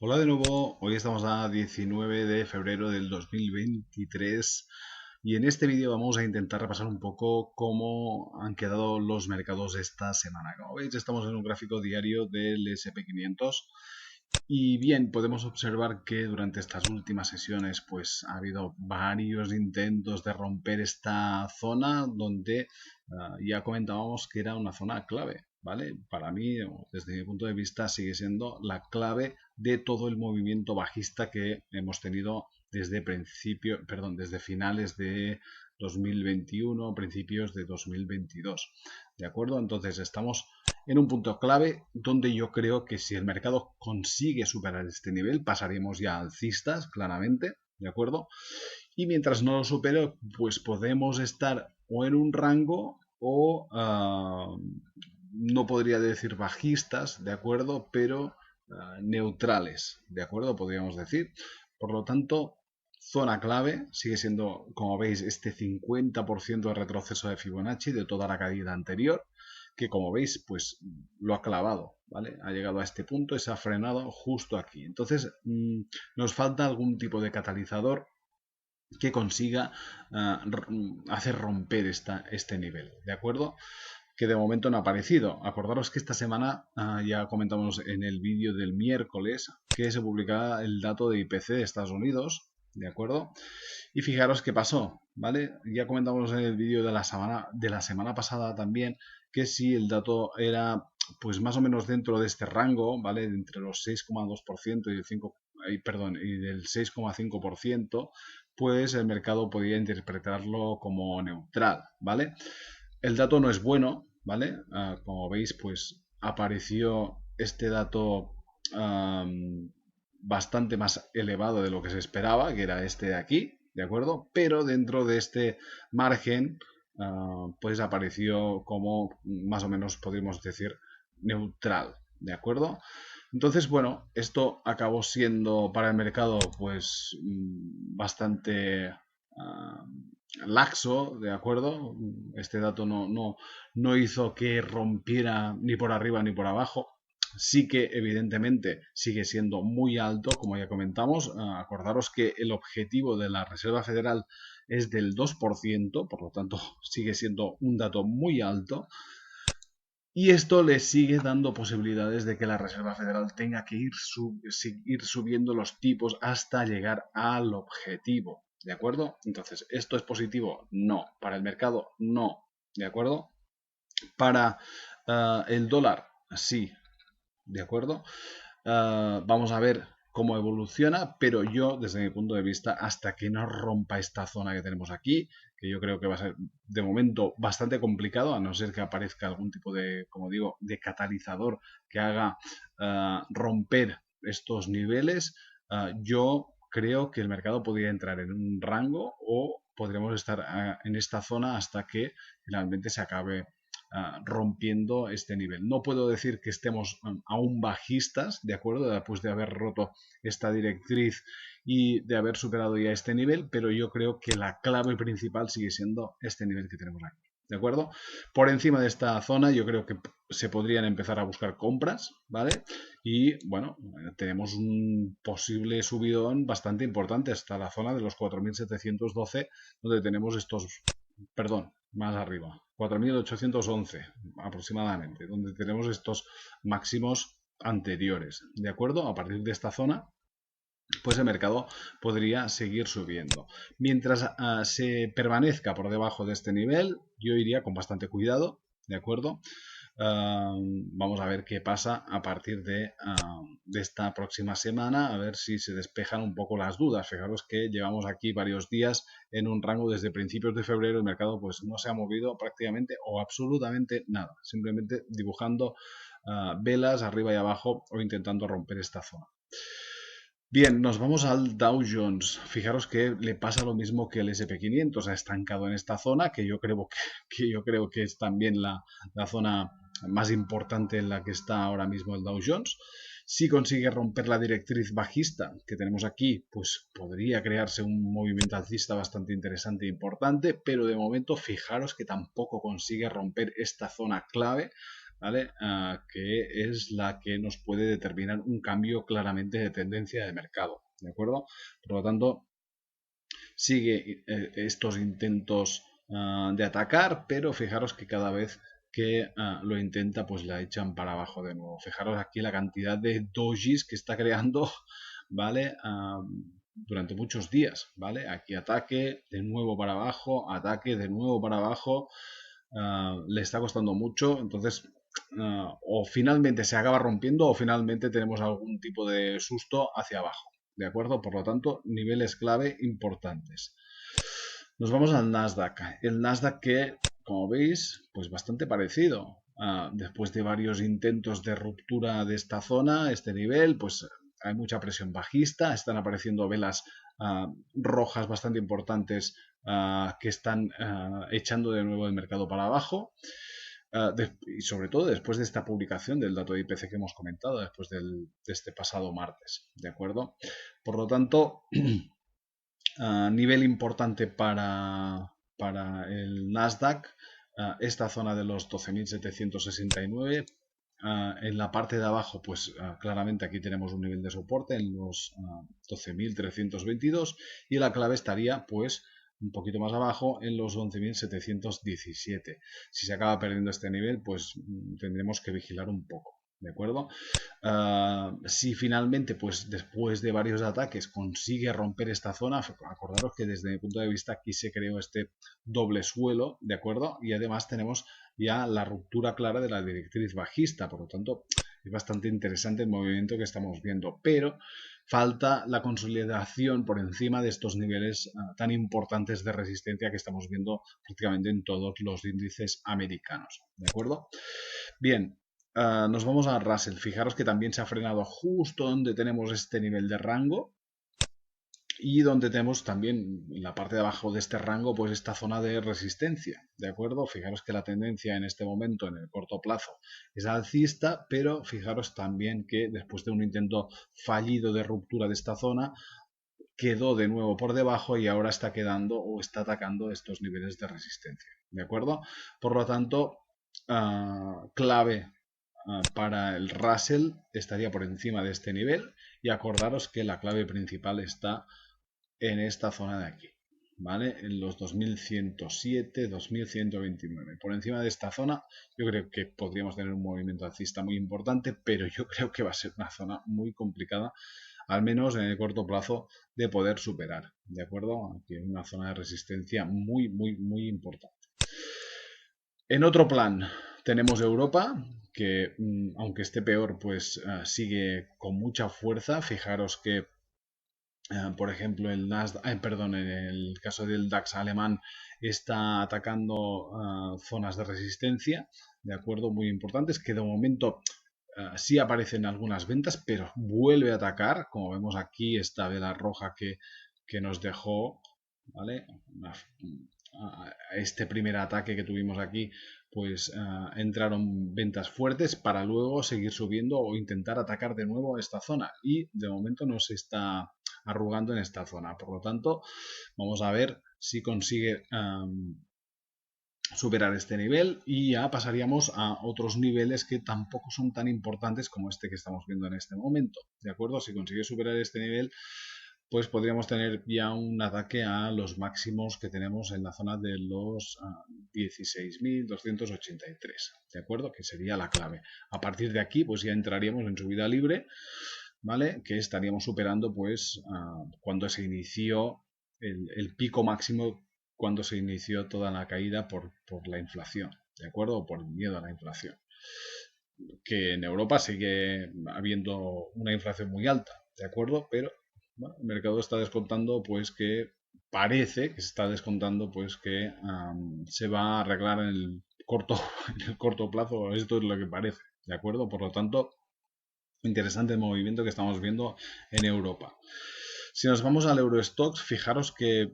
Hola de nuevo, hoy estamos a 19 de febrero del 2023 y en este vídeo vamos a intentar repasar un poco cómo han quedado los mercados esta semana. Como veis, estamos en un gráfico diario del SP500 y bien, podemos observar que durante estas últimas sesiones pues ha habido varios intentos de romper esta zona donde ya comentábamos que era una zona clave, ¿vale? Para mí, desde mi punto de vista, sigue siendo la clave de todo el movimiento bajista que hemos tenido desde finales de 2021, principios de 2022, ¿de acuerdo? Entonces estamos en un punto clave donde yo creo que si el mercado consigue superar este nivel, pasaremos ya alcistas, claramente, ¿de acuerdo? Y mientras no lo supere, pues podemos estar o en un rango o no podría decir bajistas, ¿de acuerdo? Pero neutrales, ¿de acuerdo? Podríamos decir. Por lo tanto, zona clave sigue siendo, como veis, este 50% de retroceso de Fibonacci de toda la caída anterior, que como veis, pues lo ha clavado, ¿vale? Ha llegado a este punto y se ha frenado justo aquí. Entonces, nos falta algún tipo de catalizador que consiga hacer romper este nivel, ¿de acuerdo? Que de momento no ha aparecido. Acordaros que esta semana ya comentamos en el vídeo del miércoles que se publicará el dato de IPC de Estados Unidos, ¿de acuerdo? Y fijaros qué pasó, ¿vale? Ya comentamos en el vídeo de la semana pasada también que si el dato era pues más o menos dentro de este rango, ¿vale? Entre los 6,2% y el 5, perdón, y del 6,5%, pues el mercado podía interpretarlo como neutral, ¿vale? El dato no es bueno, ¿vale? Como veis, pues apareció este dato bastante más elevado de lo que se esperaba, que era este de aquí, ¿de acuerdo? Pero dentro de este margen, pues apareció como más o menos podríamos decir neutral, ¿de acuerdo? Entonces, bueno, esto acabó siendo para el mercado pues bastante laxo, ¿de acuerdo? Este dato no hizo que rompiera ni por arriba ni por abajo. Sí que evidentemente sigue siendo muy alto, como ya comentamos. Acordaros que el objetivo de la Reserva Federal es del 2%, por lo tanto sigue siendo un dato muy alto. Y esto le sigue dando posibilidades de que la Reserva Federal tenga que seguir subiendo los tipos hasta llegar al objetivo. ¿De acuerdo? Entonces, ¿esto es positivo? No. ¿Para el mercado? No. ¿De acuerdo? Para el dólar, sí. ¿De acuerdo? Vamos a ver cómo evoluciona, pero yo, desde mi punto de vista, hasta que no rompa esta zona que tenemos aquí, que yo creo que va a ser de momento bastante complicado, a no ser que aparezca algún tipo de, como digo, de catalizador que haga romper estos niveles, yo creo que el mercado podría entrar en un rango o podremos estar en esta zona hasta que finalmente se acabe rompiendo este nivel. No puedo decir que estemos aún bajistas, ¿de acuerdo? Después de haber roto esta directriz y de haber superado ya este nivel, pero yo creo que la clave principal sigue siendo este nivel que tenemos aquí. ¿De acuerdo? Por encima de esta zona yo creo que se podrían empezar a buscar compras, ¿vale? Y bueno, tenemos un posible subidón bastante importante hasta la zona de los 4.712, donde tenemos estos, perdón, más arriba, 4.811 aproximadamente, donde tenemos estos máximos anteriores, ¿de acuerdo? A partir de esta zona, pues el mercado podría seguir subiendo. Mientras se permanezca por debajo de este nivel, yo iría con bastante cuidado, ¿de acuerdo? Vamos a ver qué pasa a partir de esta próxima semana, a ver si se despejan un poco las dudas. Fijaros que llevamos aquí varios días en un rango desde principios de febrero, el mercado pues no se ha movido prácticamente o absolutamente nada, simplemente dibujando velas arriba y abajo o intentando romper esta zona. Bien, nos vamos al Dow Jones. Fijaros que le pasa lo mismo que el SP500, ha estancado en esta zona, que yo creo que es también la zona más importante en la que está ahora mismo el Dow Jones. Si consigue romper la directriz bajista que tenemos aquí, pues podría crearse un movimiento alcista bastante interesante e importante, pero de momento fijaros que tampoco consigue romper esta zona clave ¿vale? Que es la que nos puede determinar un cambio claramente de tendencia de mercado, ¿de acuerdo? Por lo tanto, sigue estos intentos de atacar, pero fijaros que cada vez que lo intenta, pues la echan para abajo de nuevo. Fijaros aquí la cantidad de dojis que está creando, ¿vale? Durante muchos días, ¿vale? Aquí ataque, de nuevo para abajo, ataque, de nuevo para abajo. Le está costando mucho, entonces o finalmente se acaba rompiendo o finalmente tenemos algún tipo de susto hacia abajo, ¿de acuerdo? Por lo tanto, niveles clave importantes. Nos vamos al Nasdaq. El Nasdaq que, como veis, pues bastante parecido. Después de varios intentos de ruptura de esta zona, este nivel, pues hay mucha presión bajista, están apareciendo velas rojas bastante importantes que están echando de nuevo el mercado para abajo. Y sobre todo después de esta publicación del dato de IPC que hemos comentado, después de este pasado martes, ¿de acuerdo? Por lo tanto, nivel importante para el Nasdaq, esta zona de los 12.769. En la parte de abajo, pues claramente aquí tenemos un nivel de soporte en los 12.322 y la clave estaría pues un poquito más abajo en los 11.717. Si se acaba perdiendo este nivel, pues tendremos que vigilar un poco, ¿de acuerdo? Si finalmente, pues después de varios ataques, consigue romper esta zona, acordaros que desde mi punto de vista aquí se creó este doble suelo, ¿de acuerdo? Y además tenemos ya la ruptura clara de la directriz bajista, por lo tanto es bastante interesante el movimiento que estamos viendo, pero falta la consolidación por encima de estos niveles tan importantes de resistencia que estamos viendo prácticamente en todos los índices americanos, ¿de acuerdo? Bien, nos vamos a Russell. Fijaros que también se ha frenado justo donde tenemos este nivel de rango y donde tenemos también en la parte de abajo de este rango pues esta zona de resistencia, ¿de acuerdo? Fijaros que la tendencia en este momento en el corto plazo es alcista, pero fijaros también que después de un intento fallido de ruptura de esta zona quedó de nuevo por debajo y ahora está quedando o está atacando estos niveles de resistencia, ¿de acuerdo? Por lo tanto, clave para el Russell estaría por encima de este nivel y acordaros que la clave principal está en esta zona de aquí, ¿vale? En los 2107, 2129. Por encima de esta zona yo creo que podríamos tener un movimiento alcista muy importante, pero yo creo que va a ser una zona muy complicada, al menos en el corto plazo, de poder superar, ¿de acuerdo? Aquí hay una zona de resistencia muy, muy, muy importante. En otro plan tenemos Europa, que aunque esté peor, pues sigue con mucha fuerza. Fijaros que, por ejemplo, el Nasdaq, perdón, en el caso del DAX alemán está atacando zonas de resistencia, de acuerdo, muy importantes, que de momento sí aparecen algunas ventas, pero vuelve a atacar, como vemos aquí, esta vela roja que nos dejó, ¿vale? Este primer ataque que tuvimos aquí, pues entraron ventas fuertes para luego seguir subiendo o intentar atacar de nuevo esta zona y de momento no se está arrugando en esta zona, por lo tanto vamos a ver si consigue superar este nivel y ya pasaríamos a otros niveles que tampoco son tan importantes como este que estamos viendo en este momento, ¿de acuerdo? Si consigue superar este nivel, pues podríamos tener ya un ataque a los máximos que tenemos en la zona de los 16.283, ¿de acuerdo? Que sería la clave. A partir de aquí, pues ya entraríamos en subida libre, ¿vale? Que estaríamos superando, pues, cuando se inició el pico máximo, cuando se inició toda la caída por la inflación, ¿de acuerdo? O por el miedo a la inflación. Que en Europa sigue habiendo una inflación muy alta, ¿de acuerdo? Pero bueno, el mercado está descontando pues que parece que se está descontando pues que se va a arreglar en el corto plazo, esto es lo que parece, ¿de acuerdo? Por lo tanto, interesante el movimiento que estamos viendo en Europa. Si nos vamos al Eurostoxx, fijaros que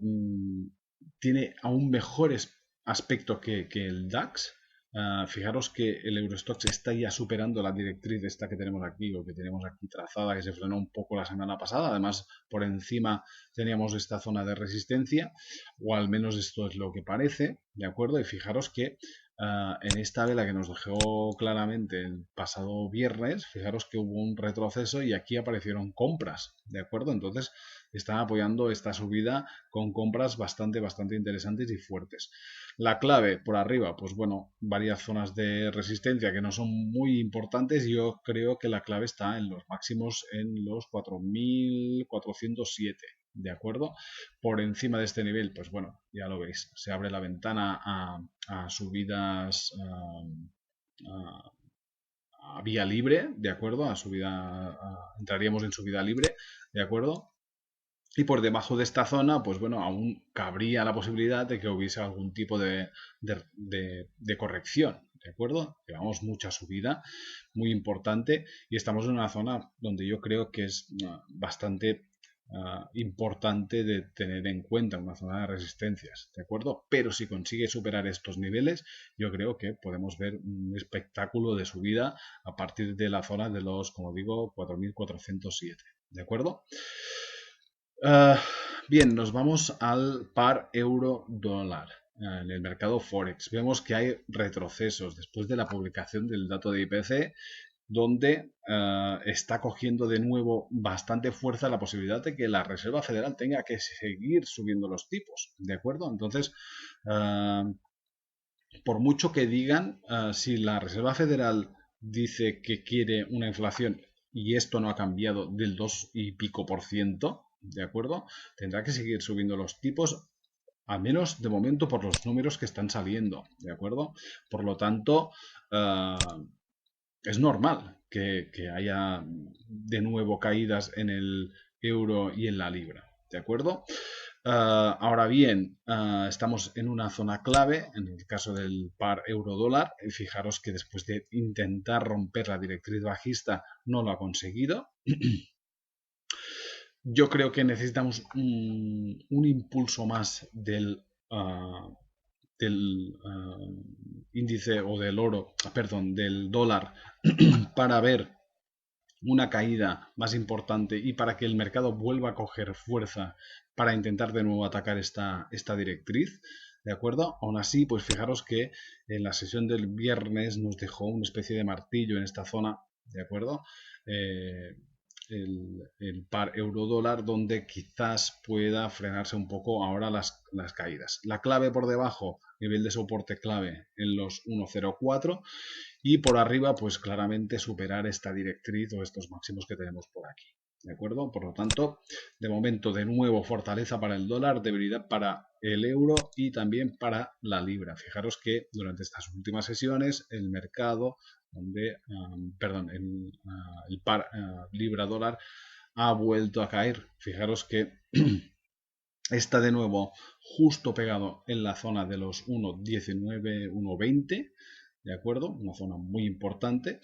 tiene aún mejores aspecto que el DAX. Fijaros que el Eurostoxx está ya superando la directriz esta que tenemos aquí o que tenemos aquí trazada, que se frenó un poco la semana pasada. Además, por encima teníamos esta zona de resistencia, o al menos esto es lo que parece, ¿de acuerdo? Y fijaros que En esta vela que nos dejó claramente el pasado viernes, fijaros que hubo un retroceso y aquí aparecieron compras, ¿de acuerdo? Entonces están apoyando esta subida con compras bastante interesantes y fuertes. La clave por arriba, pues bueno, varias zonas de resistencia que no son muy importantes. Yo creo que la clave está en los máximos en los 4.407. ¿De acuerdo? Por encima de este nivel, pues bueno, ya lo veis, se abre la ventana a subidas a vía libre, ¿de acuerdo? Entraríamos en subida libre, ¿de acuerdo? Y por debajo de esta zona, pues bueno, aún cabría la posibilidad de que hubiese algún tipo de corrección, ¿de acuerdo? Llevamos mucha subida, muy importante, y estamos en una zona donde yo creo que es bastante importante de tener en cuenta, una zona de resistencias, ¿de acuerdo? Pero si consigue superar estos niveles, yo creo que podemos ver un espectáculo de subida a partir de la zona de los, como digo, 4.407, ¿de acuerdo? Bien, nos vamos al par euro-dólar. En el mercado Forex vemos que hay retrocesos después de la publicación del dato de IPC, donde está cogiendo de nuevo bastante fuerza la posibilidad de que la Reserva Federal tenga que seguir subiendo los tipos, ¿de acuerdo? Entonces, por mucho que digan, si la Reserva Federal dice que quiere una inflación y esto no ha cambiado del 2 y pico por ciento, ¿de acuerdo? Tendrá que seguir subiendo los tipos, al menos de momento por los números que están saliendo, ¿de acuerdo? Por lo tanto, es normal que haya de nuevo caídas en el euro y en la libra, ¿de acuerdo? Ahora bien, estamos en una zona clave, en el caso del par euro-dólar. Fijaros que después de intentar romper la directriz bajista no lo ha conseguido. Yo creo que necesitamos un impulso más del índice o del oro, perdón, del dólar para ver una caída más importante y para que el mercado vuelva a coger fuerza para intentar de nuevo atacar esta directriz. ¿De acuerdo? Aún así, pues fijaros que en la sesión del viernes nos dejó una especie de martillo en esta zona, ¿de acuerdo? El par euro-dólar, donde quizás pueda frenarse un poco ahora las caídas. La clave por debajo, nivel de soporte clave en los 1.04, y por arriba, pues claramente superar esta directriz o estos máximos que tenemos por aquí. ¿De acuerdo? Por lo tanto, de momento, de nuevo, fortaleza para el dólar, debilidad para el euro y también para la libra. Fijaros que durante estas últimas sesiones el mercado, perdón, el par libra-dólar ha vuelto a caer. Fijaros que está de nuevo justo pegado en la zona de los 1.19, 1.20. ¿De acuerdo? Una zona muy importante.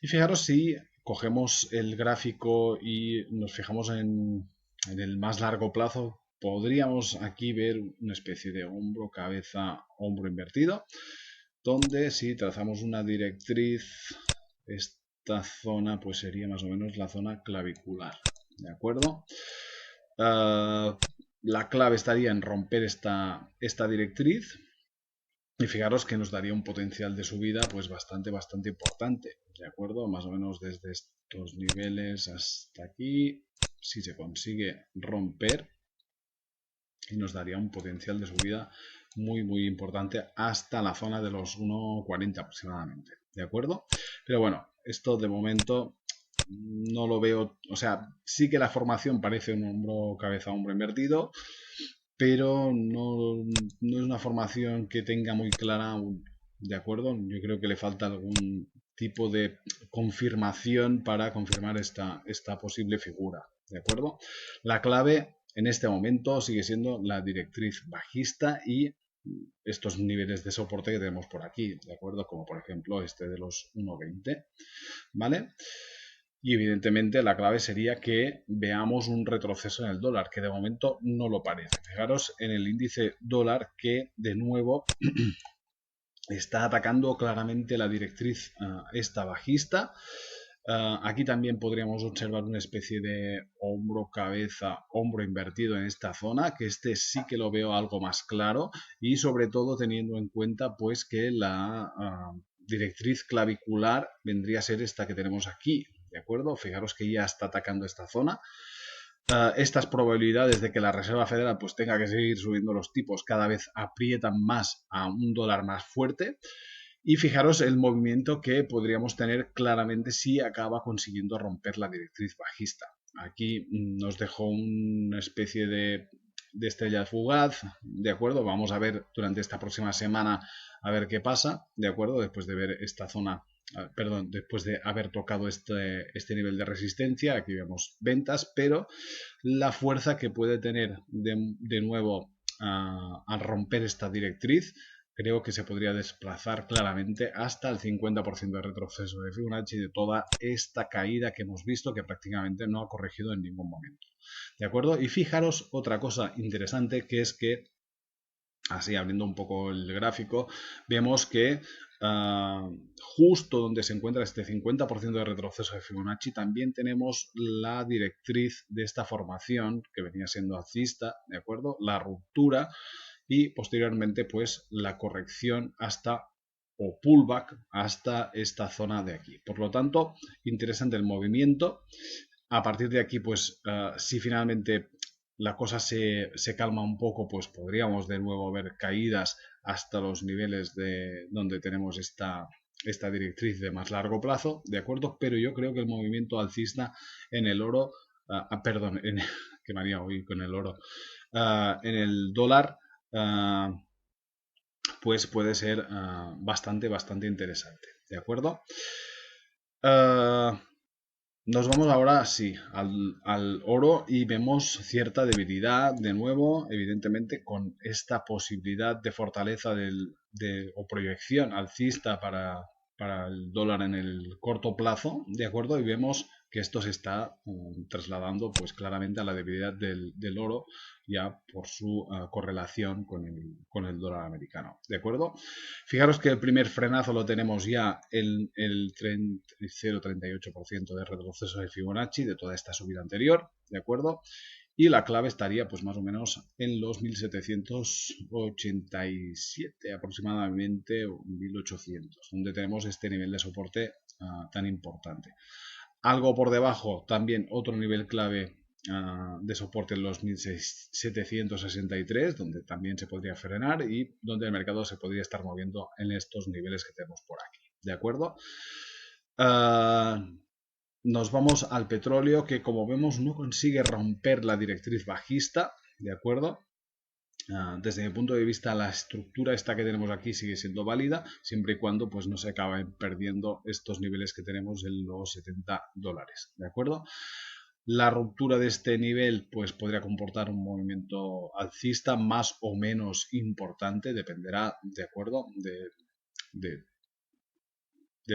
Y fijaros si cogemos el gráfico y nos fijamos en el más largo plazo, podríamos aquí ver una especie de hombro, cabeza, hombro invertido, donde si trazamos una directriz, esta zona pues sería más o menos la zona clavicular. ¿De acuerdo? La clave estaría en romper esta directriz. Y fijaros que nos daría un potencial de subida pues bastante importante, ¿de acuerdo? Más o menos desde estos niveles hasta aquí, si se consigue romper, y nos daría un potencial de subida muy importante hasta la zona de los 1.40 aproximadamente, ¿de acuerdo? Pero bueno, esto de momento no lo veo, o sea, sí que la formación parece un hombro, cabeza, hombro invertido, pero no es una formación que tenga muy clara aún, ¿de acuerdo? Yo creo que le falta algún tipo de confirmación para confirmar esta posible figura, ¿de acuerdo? La clave en este momento sigue siendo la directriz bajista y estos niveles de soporte que tenemos por aquí, ¿de acuerdo? Como por ejemplo este de los 1.20, ¿vale? Y evidentemente la clave sería que veamos un retroceso en el dólar, que de momento no lo parece. Fijaros en el índice dólar que de nuevo está atacando claramente la directriz esta bajista. Aquí también podríamos observar una especie de hombro, cabeza, hombro invertido en esta zona, que este sí que lo veo algo más claro y sobre todo teniendo en cuenta pues que la directriz clavicular vendría a ser esta que tenemos aquí, ¿de acuerdo? Fijaros que ya está atacando esta zona. Estas probabilidades de que la Reserva Federal pues tenga que seguir subiendo los tipos cada vez aprietan más a un dólar más fuerte. Y fijaros el movimiento que podríamos tener claramente si acaba consiguiendo romper la directriz bajista. Aquí nos dejó una especie de estrella fugaz, ¿de acuerdo? Vamos a ver durante esta próxima semana a ver qué pasa, ¿de acuerdo? Después de ver esta zona, perdón, después de haber tocado este nivel de resistencia, aquí vemos ventas, pero la fuerza que puede tener de nuevo al romper esta directriz creo que se podría desplazar claramente hasta el 50% de retroceso de Fibonacci de toda esta caída que hemos visto que prácticamente no ha corregido en ningún momento. ¿De acuerdo? Y fijaros otra cosa interesante que es que, así abriendo un poco el gráfico, vemos que justo donde se encuentra este 50% de retroceso de Fibonacci también tenemos la directriz de esta formación que venía siendo alcista, ¿de acuerdo? La ruptura y posteriormente pues la corrección hasta o pullback hasta esta zona de aquí. Por lo tanto, interesante el movimiento. A partir de aquí, pues si finalmente la cosa se calma un poco, pues podríamos de nuevo ver caídas hasta los niveles de donde tenemos esta directriz de más largo plazo, ¿de acuerdo? Pero yo creo que el movimiento alcista en el oro, perdón, que me había oído con el oro, en el dólar, pues puede ser bastante interesante, ¿de acuerdo? Nos vamos ahora, sí, al oro y vemos cierta debilidad de nuevo, evidentemente con esta posibilidad de fortaleza o proyección alcista para el dólar en el corto plazo, ¿de acuerdo? Y vemos que esto se está trasladando pues claramente a la debilidad del oro ya por su correlación con el dólar americano, ¿de acuerdo? Fijaros que el primer frenazo lo tenemos ya en el 0,38% de retroceso de Fibonacci de toda esta subida anterior, ¿de acuerdo? Y la clave estaría pues más o menos en los 1787 aproximadamente, o 1800, donde tenemos este nivel de soporte tan importante. Algo por debajo, también otro nivel clave de soporte en los 1763, donde también se podría frenar y donde el mercado se podría estar moviendo en estos niveles que tenemos por aquí. ¿De acuerdo? Nos vamos al petróleo, que como vemos no consigue romper la directriz bajista, ¿de acuerdo? Desde mi punto de vista, la estructura esta que tenemos aquí sigue siendo válida, siempre y cuando pues, no se acaben perdiendo estos niveles que tenemos en los 70 dólares, ¿de acuerdo? La ruptura de este nivel pues, podría comportar un movimiento alcista más o menos importante, dependerá, ¿de acuerdo?, de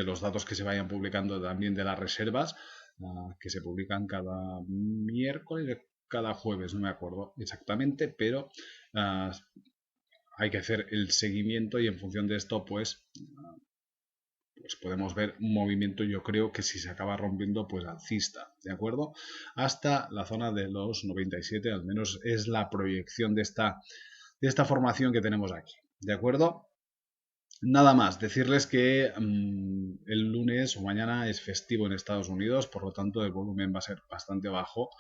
los datos que se vayan publicando también de las reservas, que se publican cada miércoles, cada jueves, no me acuerdo exactamente, pero hay que hacer el seguimiento y en función de esto pues podemos ver un movimiento, yo creo que si se acaba rompiendo pues alcista, ¿de acuerdo? Hasta la zona de los 97, al menos es la proyección de esta formación que tenemos aquí, ¿de acuerdo? Nada más, decirles que el lunes o mañana es festivo en Estados Unidos, por lo tanto el volumen va a ser bastante bajo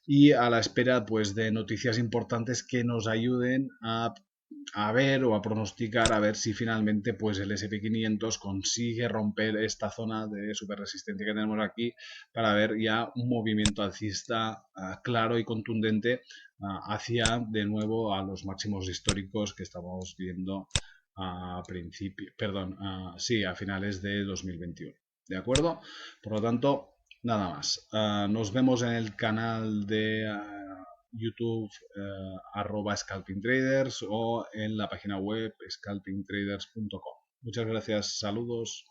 y a la espera pues de noticias importantes que nos ayuden a ver o a pronosticar a ver si finalmente pues el SP500 consigue romper esta zona de super resistencia que tenemos aquí para ver ya un movimiento alcista claro y contundente hacia de nuevo a los máximos históricos que estamos viendo a finales de 2021. ¿De acuerdo? Por lo tanto, nada más. Nos vemos en el canal de YouTube @scalpingtraders o en la página web scalpingtraders.com. Muchas gracias, saludos.